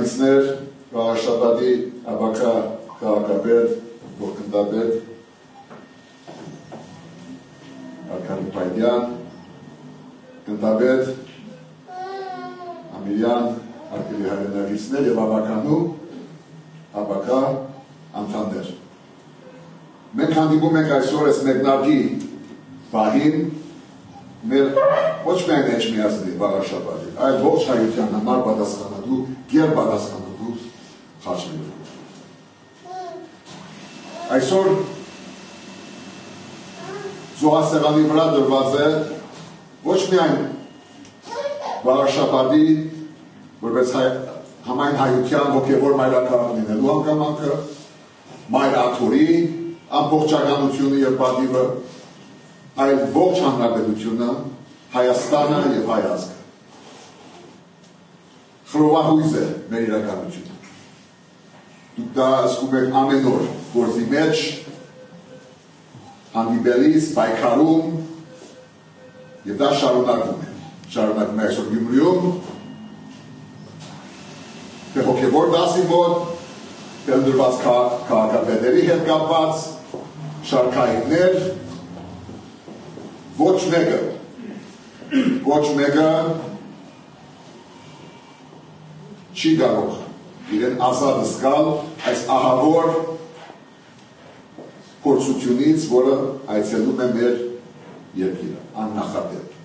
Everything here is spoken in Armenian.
Բնակիչներ, Վաղաշաբադի Աբակա քաղաքապետ, գործընկեր Արկադի Պայդյան, տնտաբեդ Ամիրյան արկելի հայրենակիցներ և ավականու Աբակա անդամներ։ Մենք հանդիպում ենք այսօր այս մեկնարկի պահին մեր ոչ միայն Էջմիածնի Վաղաշաբադի, այլ ողջ հայության համար պատասխանատու, գերպատասխանատու խաչներով։ Այսօր զոհասեղանի վրա դրված է ոչ միայն Վաղաշաբադի որպես համայն հայության հոգևոր մայրաքաղաք լինելու հանգամանքը, Մայր Աթորի ամբողջականությունը և պատիվը, այլ ողջ հանրապետությունը, Հայաստանը և հայ ազգը։ Խռովահույզ է մեր իրականությունը։ Դուք դա զգում եք ամեն օր գործի մեջ, հանդիպելիս, պայքարում, և դա շարունակվում է։ Շարունակվում է այսօր Գյումրիում, թե հոգևոր դասի մոտ, թե ընդրված քաղաքապետերի հետ կապված, շարքայիններ, ոչ մեկը չի կարող իրեն ազատ զգալ այս ահավոր փորձությունից, որը այցելում է մեր երկիրը, աննախադեպ։